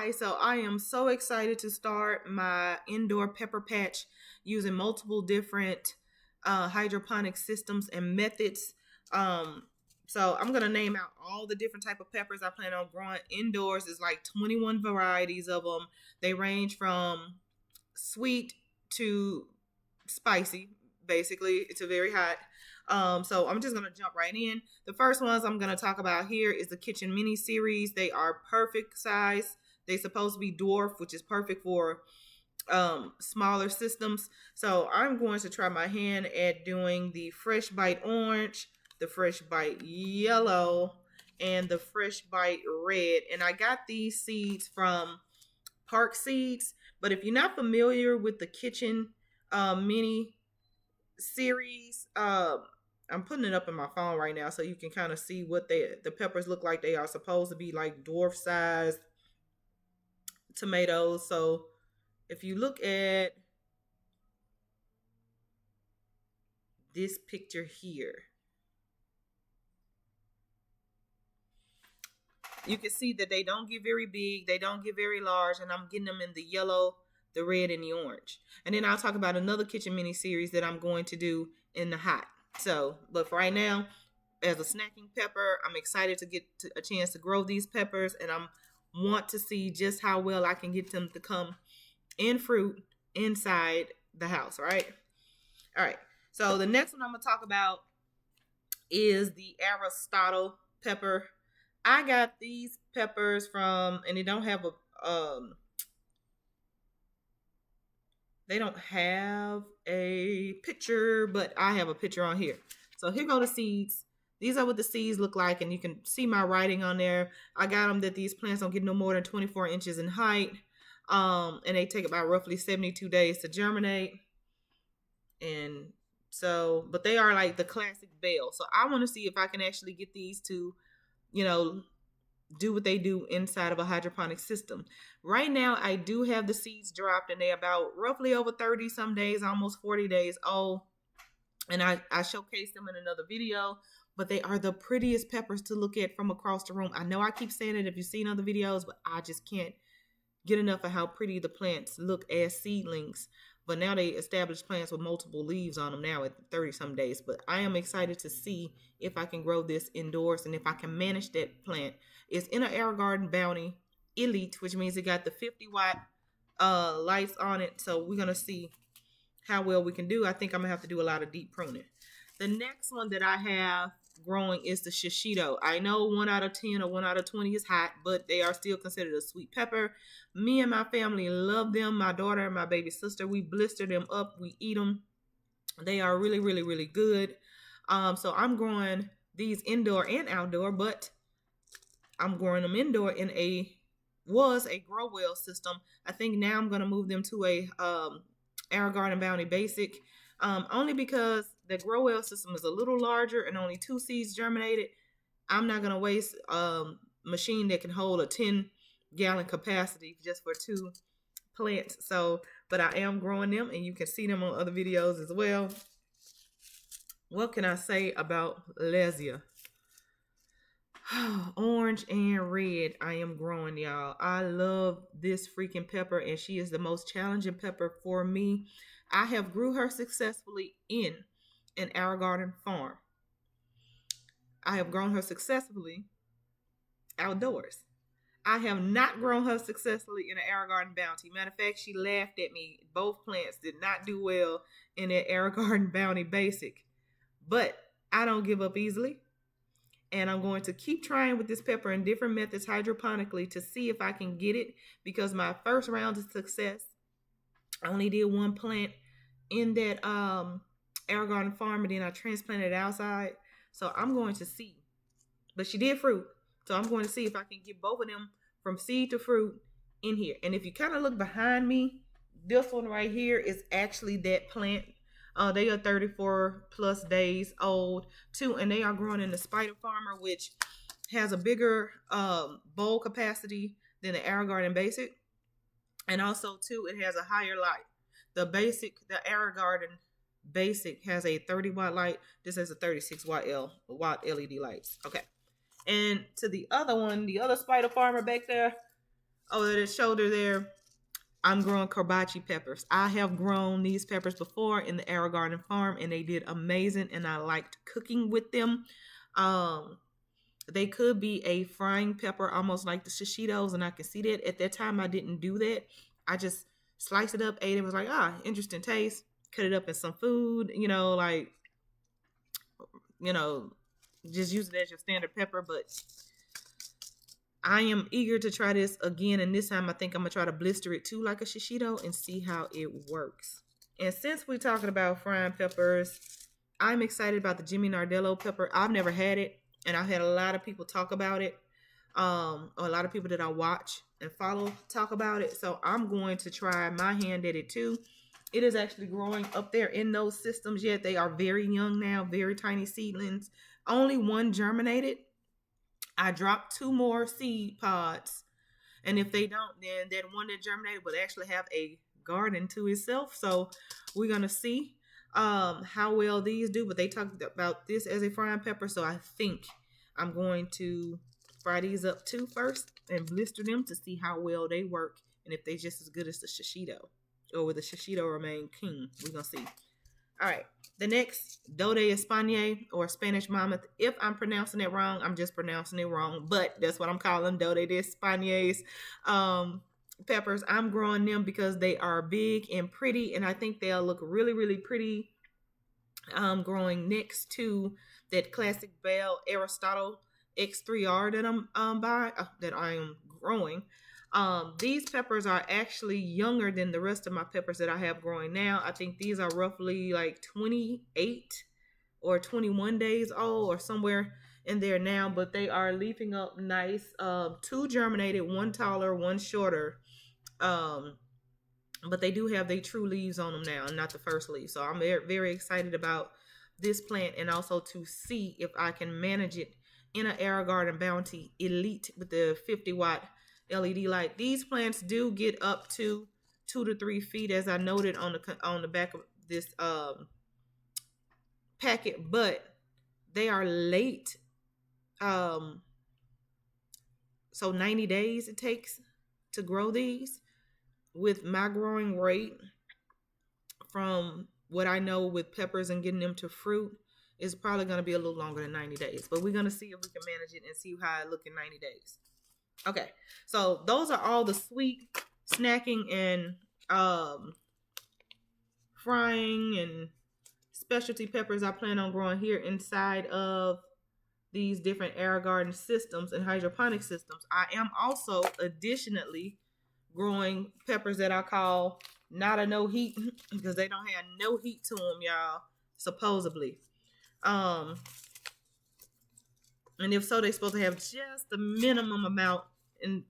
Hi, so I am so excited to start my indoor pepper patch using multiple different hydroponic systems and methods. Um, so I'm gonna name out all the different type of peppers I plan on growing indoors. There's like 21 varieties of them. They range from sweet to spicy. Basically, it's a very hot. So I'm just gonna jump right in. The first ones I'm gonna talk about here is the kitchen mini series. They are perfect size. They supposed to be dwarf, which is perfect for smaller systems. So I'm going to try my hand at doing the fresh bite orange, the fresh bite yellow, and the fresh bite red. And I got these seeds from Park Seeds. But if you're not familiar with the kitchen mini series, I'm putting it up in my phone right now so you can kind of see what the peppers look like. They are supposed to be like dwarf sized tomatoes. So if you look at this picture here, you can see that they don't get very big, they don't get very large, and I'm getting them in the yellow, the red, and the orange. And then I'll talk about another kitchen mini series that I'm going to do in the hot. So, but for right now, as a snacking pepper, I'm excited to get a chance to grow these peppers, and I want to see just how well I can get them to come in fruit inside the house, right? All right. So the next one I'm going to talk about is the Aristotle pepper. I got these peppers from, and they don't have they don't have a picture, but I have a picture on here. So here go the seeds. These are what the seeds look like, and you can see my writing on there. I got them that these plants don't get no more than 24 inches in height, and they take about roughly 72 days to germinate. And so, but they are like the classic bell. So I want to see if I can actually get these to, do what they do inside of a hydroponic system. Right now, I do have the seeds dropped, and they're about roughly over 30 some days, almost 40 days old. And I showcased them in another video, but they are the prettiest peppers to look at from across the room. I know I keep saying it if you've seen other videos, but I just can't get enough of how pretty the plants look as seedlings. But now they established plants with multiple leaves on them now at 30 some days. But I am excited to see if I can grow this indoors and if I can manage that plant. It's in an AeroGarden Bounty Elite, which means it got the 50-watt lights on it. So we're going to see how well we can do. I think I'm going to have to do a lot of deep pruning. The next one that I have growing is the shishito. I know 1 out of 10 or 1 out of 20 is hot, but they are still considered a sweet pepper. Me and my family love them. My daughter and my baby sister, we blister them up. We eat them. They are really, really, really good. So I'm growing these indoor and outdoor, but I'm growing them indoor in a Growell system. I think now I'm going to move them to a AeroGarden Bounty Basic, only because the Growell system is a little larger and only 2 seeds germinated. I'm not going to waste machine that can hold a 10-gallon capacity just for 2 plants. So, but I am growing them, and you can see them on other videos as well. What can I say about Lesia? Orange and red I am growing, y'all. I love this freaking pepper, and she is the most challenging pepper for me. I have grew her successfully in an AeroGarden farm. I have grown her successfully outdoors. I have not grown her successfully in an AeroGarden Bounty. Matter of fact, she laughed at me. Both plants did not do well in that AeroGarden Bounty Basic. But I don't give up easily. And I'm going to keep trying with this pepper in different methods hydroponically to see if I can get it, because my first round of success, I only did 1 plant in that AeroGarden farm, and then I transplanted it outside. So I'm going to see. But she did fruit. So I'm going to see if I can get both of them from seed to fruit in here. And if you kind of look behind me, this one right here is actually that plant. They are 34 plus days old too, and they are growing in the Spider Farmer, which has a bigger bowl capacity than the AeroGarden Basic, and also too it has a higher light. The AeroGarden Basic has a 30-watt light. This has a 36-watt LED lights. Okay, and to the other one, the other Spider Farmer back there, over the shoulder there, I'm growing karbachi peppers. I have grown these peppers before in the AeroGarden farm, and they did amazing, and I liked cooking with them. Um, they could be a frying pepper, almost like the shishitos, and I can see that. At that time, I didn't do that. I just sliced it up, ate it, was like, interesting taste. Cut it up in some food, like, you know, just use it as your standard pepper. But I am eager to try this again, and this time I think I'm gonna try to blister it too like a shishito and see how it works. And since we're talking about frying peppers, I'm excited about the Jimmy Nardello pepper. I've never had it, and I've had a lot of people talk about it. Or a lot of people that I watch and follow talk about it. So I'm going to try my hand at it too. It is actually growing up there in those systems yet. They are very young now, very tiny seedlings. Only one germinated. I dropped two more seed pods, and if they don't, then that one that germinated will actually have a garden to itself. So we're gonna see how well these do. But they talked about this as a frying pepper, so I think I'm going to fry these up too first and blister them to see how well they work and if they just as good as the shishito, or will the shishito remain king. We're gonna see. All right. The next, Dode Espagne, or Spanish Mammoth. If I'm pronouncing it wrong, I'm just pronouncing it wrong. But that's what I'm calling them, Dode de Espagnes peppers. I'm growing them because they are big and pretty, and I think they'll look really, really pretty growing next to that classic Bell Aristotle X3R that that I am growing. These peppers are actually younger than the rest of my peppers that I have growing now. I think these are roughly like 28 or 21 days old or somewhere in there now, but they are leafing up nice. Two germinated, one taller, one shorter. Um, but they do have their true leaves on them now, and not the first leaf. So I'm very, very excited about this plant, and also to see if I can manage it in an AeroGarden Bounty Elite with the 50-watt LED light. These plants do get up to 2 to 3 feet, as I noted on the back of this packet, but they are late. So 90 days it takes to grow these. With my growing rate, from what I know with peppers and getting them to fruit, is probably going to be a little longer than 90 days. But we're going to see if we can manage it and see how it look in 90 days. Okay, so those are all the sweet snacking and frying and specialty peppers I plan on growing here inside of these different AeroGarden systems and hydroponic systems. I am also additionally growing peppers that I call not a no heat because they don't have no heat to them, y'all, supposedly. And if so, they're supposed to have just the minimum amount, and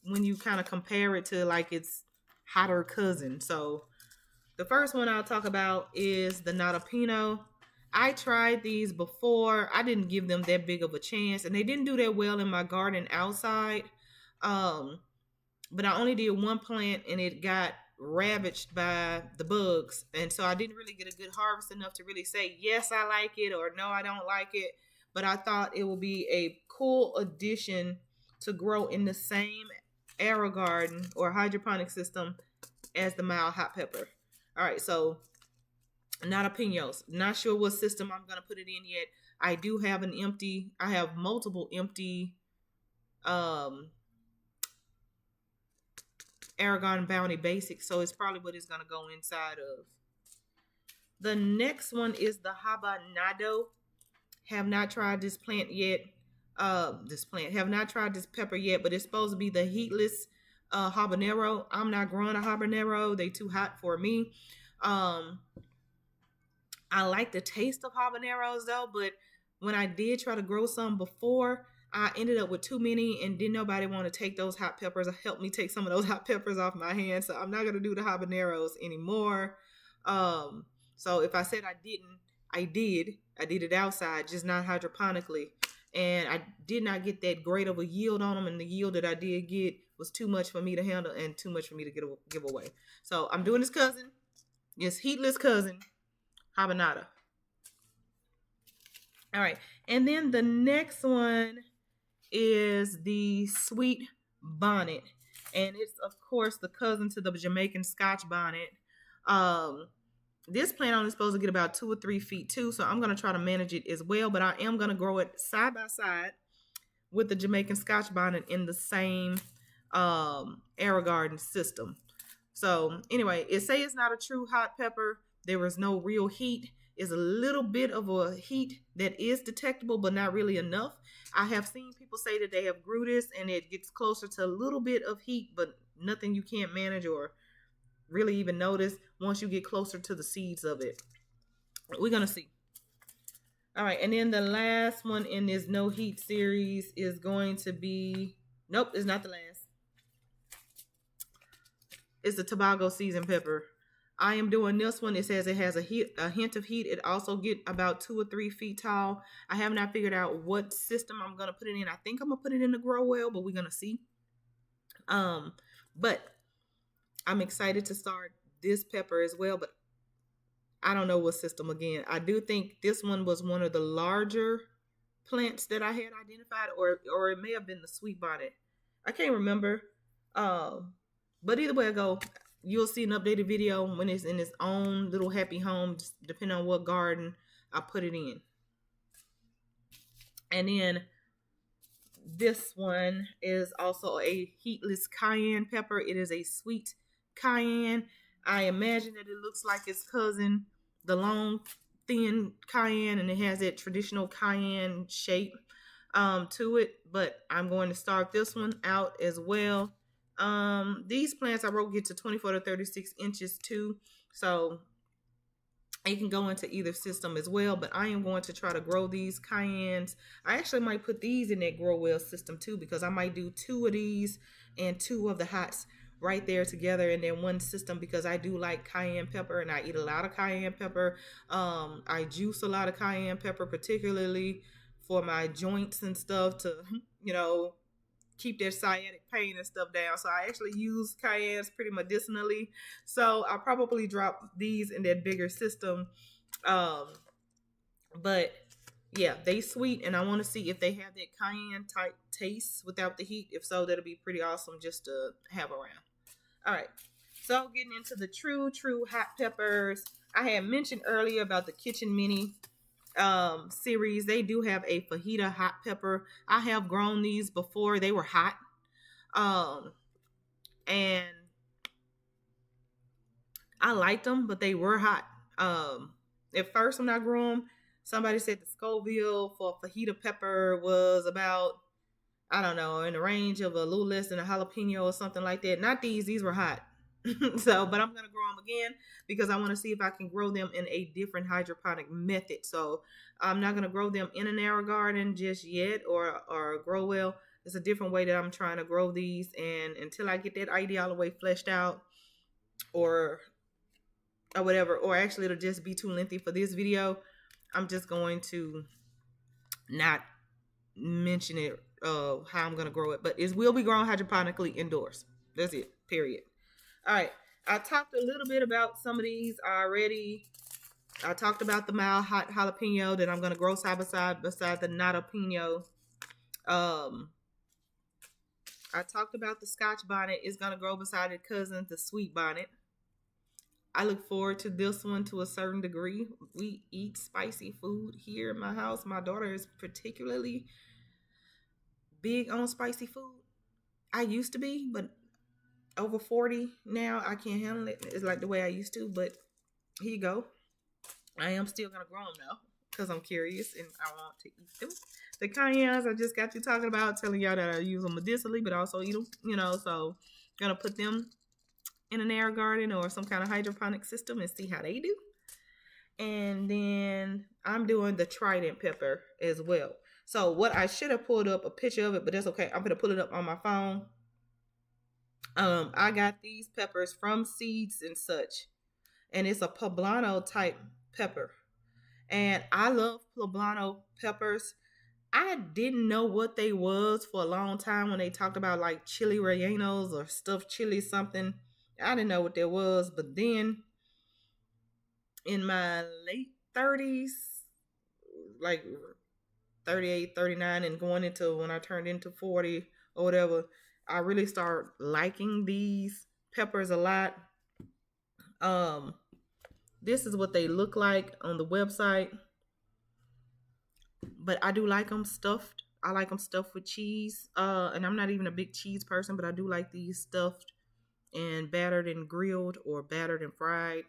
when you kind of compare it to like its hotter cousin. So the first one I'll talk about is the Natapino. I tried these before. I didn't give them that big of a chance, and they didn't do that well in my garden outside. But I only did one plant, and it got ravaged by the bugs, and so I didn't really get a good harvest enough to really say yes I like it or no I don't like it. But I thought it would be a cool addition to grow in the same AeroGarden or hydroponic system as the mild hot pepper. All right, so Natapinos. Not sure what system I'm gonna put it in yet. I do have I have multiple empty AeroGarden Bounty Basics, so it's probably what it's gonna go inside of. The next one is the Habanado. Have not tried this plant yet. Have not tried this pepper yet, but it's supposed to be the heatless habanero. I'm not growing a habanero; they too hot for me. I like the taste of habaneros though, but when I did try to grow some before, I ended up with too many, and didn't nobody want to take those hot peppers or help me take some of those hot peppers off my hands. So I'm not gonna do the habaneros anymore. So if I said I didn't, I did. I did it outside, just not hydroponically, and I did not get that great of a yield on them. And the yield that I did get was too much for me to handle and too much for me to give away. So I'm doing this cousin, this heatless cousin, habanado. All right, and then the next one is the sweet bonnet. and it's of course the cousin to the Jamaican Scotch bonnet. Um, this plant only supposed to get about 2 or 3 feet too, so I'm gonna try to manage it as well. But I am gonna grow it side by side with the Jamaican Scotch bonnet in the same AeroGarden system. So anyway, it say it's not a true hot pepper. There is no real heat. It's a little bit of a heat that is detectable, but not really enough. I have seen people say that they have grew this and it gets closer to a little bit of heat, but nothing you can't manage or really even notice once you get closer to the seeds of it. We're gonna see. All right, and then the last one in this no heat series is going to be, nope, it's not the last. It's the Tobago seasoned pepper. I am doing this one. It says it has a hint of heat. It also get about 2 or 3 feet tall. I have not figured out what system I'm gonna put it in. I think I'm gonna put it in the Growell, but we're gonna see. Um, but I'm excited to start this pepper as well. But I don't know what system again. I do think this one was one of the larger plants that I had identified, or it may have been the sweet bonnet. I can't remember. Um, but either way I go, you'll see an updated video when it's in its own little happy home, just depending on what garden I put it in. And then this one is also a heatless cayenne pepper. It is a sweet cayenne. I imagine that it looks like its cousin, the long, thin cayenne, and it has that traditional cayenne shape to it. But I'm going to start this one out as well. These plants I wrote get to 24 to 36 inches too. So you can go into either system as well, but I am going to try to grow these cayennes. I actually might put these in that grow well system too, because I might do 2 of these and 2 of the hots right there together in that one system, because I do like cayenne pepper and I eat a lot of cayenne pepper. I juice a lot of cayenne pepper, particularly for my joints and stuff to, you know, keep their sciatic pain and stuff down. So I actually use cayennes pretty medicinally. So I'll probably drop these in that bigger system. Um, but yeah, they sweet, and I want to see if they have that cayenne type taste without the heat. If so, that'll be pretty awesome just to have around. All right. So getting into the true hot peppers. I had mentioned earlier about the Kitchen Mini series. They do have a fajita hot pepper. I have grown these before. They were hot. Um and I liked them, but they were hot. At first when I grew them, somebody said the Scoville for fajita pepper was about, I don't know, in the range of a little less than a jalapeno or something like that. Not these were hot. So, but I'm gonna grow them again because I want to see if I can grow them in a different hydroponic method. So I'm not gonna grow them in an AeroGarden just yet, or grow well. It's a different way that I'm trying to grow these, and until I get that idea all the way fleshed out, or or whatever, or actually it'll just be too lengthy for this video. I'm just going to not mention it, how I'm gonna grow it, but it will be grown hydroponically indoors. That's it. Period. All right. I talked a little bit about some of these already. I talked about the mild hot jalapeno that I'm gonna grow side by side beside the jalapeno. Um, I talked about the Scotch bonnet is gonna grow beside its cousin, the sweet bonnet. I look forward to this one to a certain degree. We eat spicy food here in my house. My daughter is particularly big on spicy food. I used to be, but over 40 now, I can't handle it. It's like the way I used to, but here you go. I am still going to grow them though, because I'm curious and I want to eat them. The cayennes I just got you talking about, telling y'all that I use them medicinally, but also eat them, so I'm going to put them in an AeroGarden or some kind of hydroponic system and see how they do. And then I'm doing the trident pepper as well. So what I should have pulled up a picture of it, but that's okay. I'm going to pull it up on my phone. I got these peppers from Seeds and Such, and it's a poblano type pepper. And I love poblano peppers. I didn't know what they was for a long time when they talked about like chili rellenos or stuffed chili something. I didn't know what that was, but then in my late 30s, like 38, 39, and going into when I turned into 40 or whatever, I really start liking these peppers a lot. Um, this is what they look like on the website, but I do like them stuffed. I like them stuffed with cheese. And I'm not even a big cheese person, but I do like these stuffed and battered and grilled or battered and fried.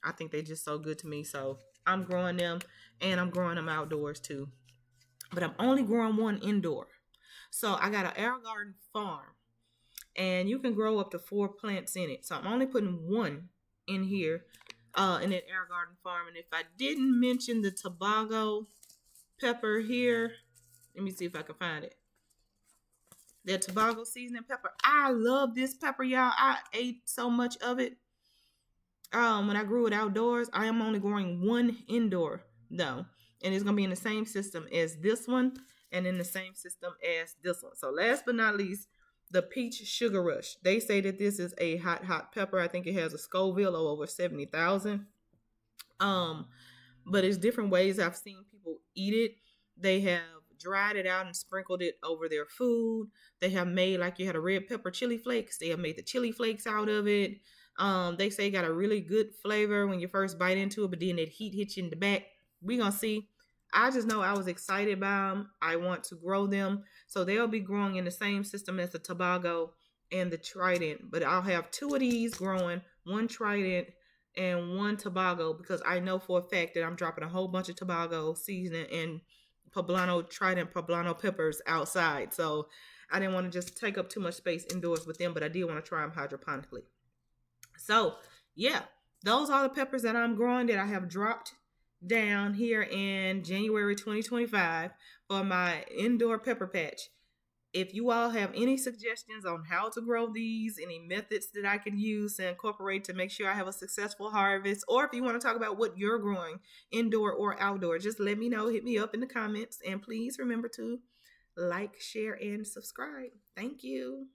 I think they just so good to me. So I'm growing them, and I'm growing them outdoors too. But I'm only growing one indoor. So I got an AeroGarden farm, and you can grow up to 4 plants in it. So I'm only putting one in here, in that AeroGarden farm. And if I didn't mention the Tobago pepper here, let me see if I can find it. The Tobago seasoning pepper. I love this pepper, y'all. I ate so much of it. When I grew it outdoors. I am only growing one indoor though, and it's gonna be in the same system as this one, and in the same system as this one. So last but not least, the peach sugar rush. They say that this is a hot pepper. I think it has a Scoville of over 70,000. Um, but it's different ways I've seen people eat it. They have dried it out and sprinkled it over their food. They have made, like you had a red pepper chili flakes. They have made the chili flakes out of it. They say it got a really good flavor when you first bite into it, but then that heat hits you in the back. We gonna see. I just know I was excited about them. I want to grow them, so they'll be growing in the same system as the Tobago and the Trident. But I'll have two of these growing, one Trident and one Tobago, because I know for a fact that I'm dropping a whole bunch of Tobago seasoning and poblano Trident poblano peppers outside. So I didn't want to just take up too much space indoors with them, but I did want to try them hydroponically. So yeah, those are the peppers that I'm growing that I have dropped down here in January 2025 for my indoor pepper patch. If you all have any suggestions on how to grow these, any methods that I could use to incorporate to make sure I have a successful harvest, or if you want to talk about what you're growing indoor or outdoor, just let me know. Hit me up in the comments. And please remember to like, share, and subscribe. Thank you.